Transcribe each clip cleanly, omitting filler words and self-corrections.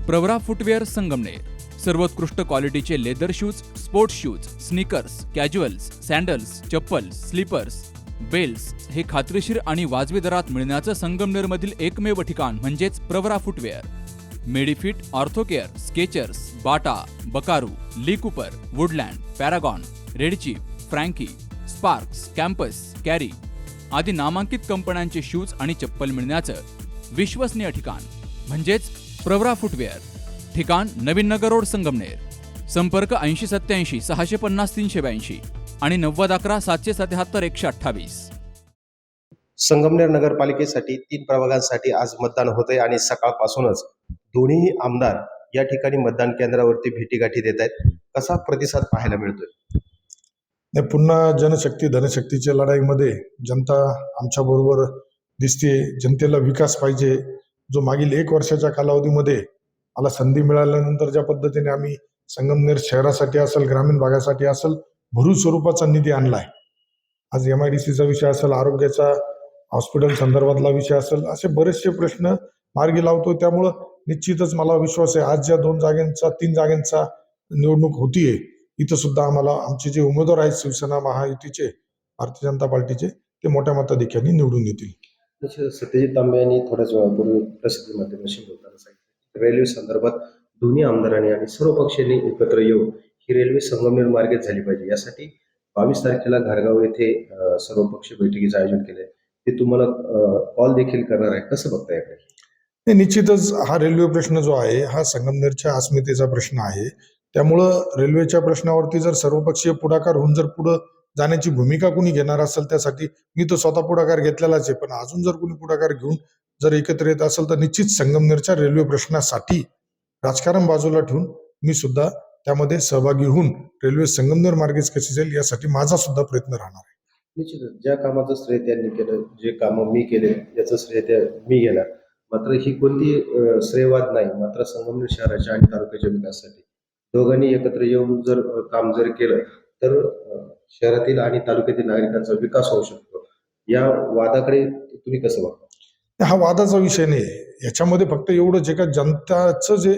Pravara footwear Sangamner सर्वोत्कृष्ट क्वालिटीचे leather shoes, sports shoes, sneakers, casuals, sandals, chappals, slippers, belts हे खात्रीशीर आणि वाजवी दरात मिळण्याचं संगमनेरमधील एकमेव ठिकाण म्हणजेच Pravara footwear. Medifit, Orthocare, Skechers, Bata, Buckaroo, Lee Cooper, Woodland, Paragon, Red Chief, Frankie, Sparx, Campus, कॅरी आदी नामांकित कंपन्यांचे शूज आणि चप्पल मिळण्याचं विश्वसनीय ठिकाण म्हणजेच प्रवरा फुटवेअर. ठिकाण नवीन नगर रोड संगमनेर. संपर्क 8087 650 382 आणि 9011 777 128. संगमनेर नगरपालिकेसाठी 3 प्रभागांसाठी आज मतदान होतंय आणि सकाळपासूनच दोन्ही आमदार या ठिकाणी मतदान केंद्रावरती भेटीगाठी देत आहेत. कसा प्रतिसाद पाहायला मिळतोय? पुन्हा जनशक्ती धनशक्तीच्या लढाईमध्ये जनता आमच्या बरोबर दिसते. जनतेला विकास पाहिजे. जो मागील 1 वर्षाच्या कालावधीमध्ये मला संधी मिळाल्यानंतर ज्या पद्धतीने आम्ही संगमनेर शहरासाठी असेल, ग्रामीण भागासाठी असेल, भरीव स्वरूपाचा निधी आणलाय. आज MIDCचा विषय असेल, आरोग्याचा हॉस्पिटल संदर्भातला विषय असेल, असे बरेचसे प्रश्न मार्गी लावतो. त्यामुळं निश्चितच मला विश्वास आहे आज ज्या 3 जागांचा निवडणूक होतीये, इथं सुद्धा आम्हाला आमचे जे उमेदवार आहेत शिवसेना महायुतीचे, भारतीय जनता पार्टीचे, ते मोठ्या मताधिक्याने निवडून येतील. सत्यजित तांबे यांनी थोड्याच वेळापूर्वी प्रसिद्धी माध्यमांशी बोलताना सांगितलं रेल्वे संदर्भात दोन्ही आमदारांनी आणि सर्व पक्षांनी एकत्र येऊन ही रेल्वे संगमनेर मार्गेच झाली पाहिजे. यासाठी 22 तारखेला घारगाव येथे सर्व पक्ष बैठकीचं आयोजन केलंय. ते तुम्हाला कॉल देखील करणार आहे. कसं बघताय याकडे? निश्चितच हा रेल्वे प्रश्न जो आहे हा संगमनेरच्या अस्मितेचा प्रश्न आहे. त्यामुळं रेल्वेच्या प्रश्नावरती जर सर्वपक्षीय पुढाकार होऊन जर पुढे जाण्याची भूमिका कोणी घेणार असेल, त्यासाठी मी तर स्वतः पुढाकार घेतलेलाच आहे. पण अजून जर कोणी पुढाकार घेऊन जर एकत्र येत असेल तर निश्चित संगमनेरच्या रेल्वे प्रश्नासाठी राजकारण बाजूला ठेवून मी सुद्धा त्यामध्ये सहभागी होऊन रेल्वे संगमनेर मार्गेच कशी जाईल यासाठी माझा सुद्धा प्रयत्न राहणार आहे. निश्चितच ज्या कामाचं श्रेय त्यांनी केलं, जे कामं मी केले याचं श्रेय मी घेणार. मात्र ही कोणती श्रेयवाद नाही. मात्र संगमनेर शहराच्या आणि तालुक्याच्या विकासासाठी दोघांनी एकत्र येऊन जर काम जर केलं तर शहरातील आणि तालुक्यातील नागरिकांचा विकास होऊ शकतो. या वादाकडे तुम्ही कसं बघता? हा वादाचा विषय नाही. याच्यामध्ये फक्त एवढंच आहे का जनताचं जे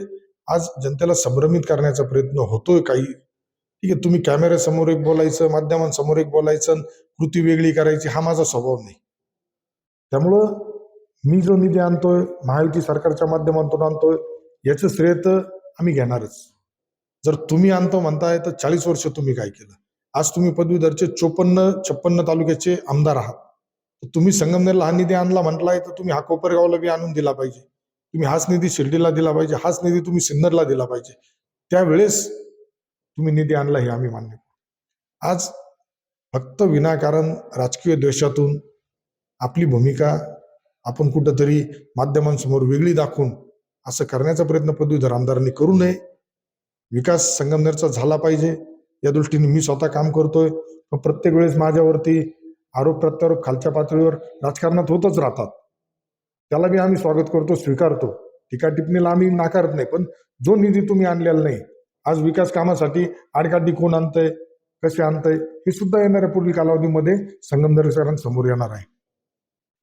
आज जनतेला संभ्रमित करण्याचा प्रयत्न होतोय काही, ठीक आहे, तुम्ही कॅमेऱ्यासमोर एक बोलायचं, माध्यमांसमोर एक बोलायचं, कृती वेगळी करायची, हा माझा स्वभाव नाही. त्यामुळं मी जो निधी आणतोय महायुती सरकारच्या माध्यमातून आणतोय याचं श्रेय तर आम्ही घेणारच. जर तुम्ही आणतो म्हणताय तर 40 वर्ष तुम्ही काय केलं? आज तुम्ही पदवीधरचे 54-56 तालुक्याचे आमदार आहात. तुम्ही संगमनेरला हा निधी आणला म्हटलाय तर तुम्ही हा कोपरगावला बी आणून दिला पाहिजे. तुम्ही हाच निधी शिर्डीला दिला पाहिजे. हाच निधी तुम्ही सिन्नरला दिला पाहिजे. त्यावेळेस तुम्ही निधी आणला हे आम्ही मान्य करू. आज फक्त विनाकारण राजकीय द्वेषातून आपली भूमिका आपण कुठंतरी माध्यमांसमोर वेगळी दाखवून असं करण्याचा प्रयत्न पदवीधर आमदारांनी करू नये. विकास संगमनेरचा झाला पाहिजे या दृष्टीने मी स्वतः काम करतोय. पण प्रत्येक वेळेस माझ्यावरती आरोप प्रत्यारोप खालच्या पातळीवर राजकारणात होतच राहतात. त्याला बी आम्ही स्वागत करतो, स्वीकारतो. टीका टिप्पणीला आम्ही नाकारत नाही. पण जो निधी तुम्ही आणलेला नाही, आज विकास कामासाठी आडकाठी कोण आणतंय, कसे आणतंय, हे सुद्धा येणाऱ्या पुढील कालावधीमध्ये संगमनेरकरांसमोर येणार आहे.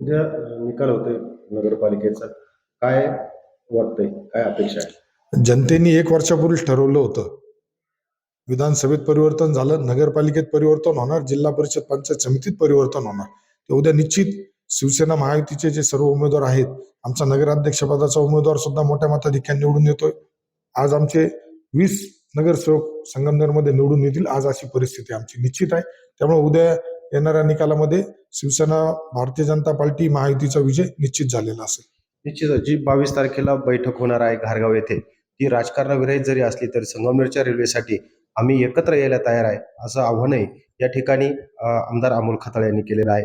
उद्या निकाल होतोय नगरपालिकेचा, काय वाटतंय, काय अपेक्षा आहे? जनतेने 1 वर्षापूर्वीच ठरवलं होतं. विधानसभेत परिवर्तन झालं, नगरपालिकेत परिवर्तन होणार, जिल्हा परिषद पंचायत समितीत परिवर्तन होणार. तर उद्या निश्चित शिवसेना महायुतीचे जे सर्व उमेदवार आहेत, आमचा नगराध्यक्षपदाचा उमेदवार सुद्धा मोठ्या मताधिक्याने निवडून येतोय. आज आमचे 20 नगरसेवक संगमनेरमध्ये निवडून येतील. आज अशी परिस्थिती आमची निश्चित आहे. त्यामुळे उद्या येणाऱ्या निकालामध्ये शिवसेना, भारतीय जनता पार्टी, महायुतीचा विजय निश्चित झालेला असेल. निश्चितच जी 22 तारखेला बैठक होणार आहे घारगाव येथे, ती राजकारणाविरहित जरी असली तरी संगमनेरच्या रेल्वेसाठी आम्ही एकत्र यायला तयार आहे असं आव्हानही या ठिकाणी आमदार अमोल खताळ यांनी केलेलं आहे.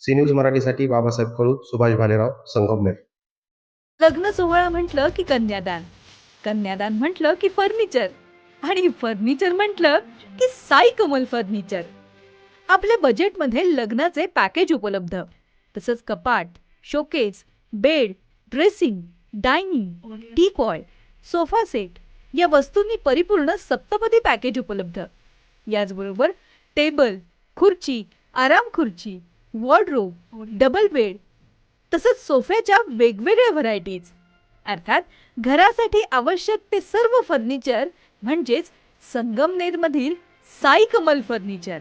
सी न्यूज मराठीसाठी बाबासाहेब कळू, सुभाष भालेराव, संगमनेर. लग्न सोहळा म्हटलं की कन्यादान, कन्यादान म्हटलं की फर्निचर आणि फर्निचर म्हटलं की साई कमल फर्निचर. आपल्या बजेटमध्ये लग्नाचे पॅकेज उपलब्ध, तसंच कपाट, showcase, bed, dressing, dining, teapoy, sofa set या वस्तूंनी परिपूर्ण सप्तपदी पॅकेज उपलब्ध. याचबरोबर टेबल, खुर्ची, आराम खुर्ची, वॉर्डरोब, डबल बेड तसंच सोफ्याच्या वेगवेगळ्या व्हरायटीज. अर्थात घरासाठी आवश्यक ते सर्व फर्निचर म्हणजेच संगमनेरमधील साई कमल फर्निचर.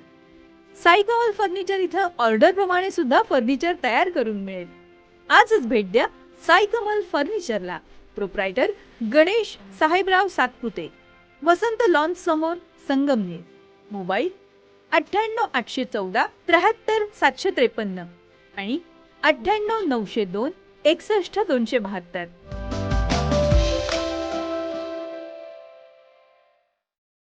साई कमल फर्निचर इथं ऑर्डर प्रमाणे सुद्धा फर्निचर तयार करून मिळेल. आजच भेट द्या साई कमल फर्निचरला. प्रोप्रायटर गणेश साहेबराव सातपुते, वसंत लॉन्स समोर, संगमनेर. मोबाईल 98 814 73 753 आणि 98 902 61 272.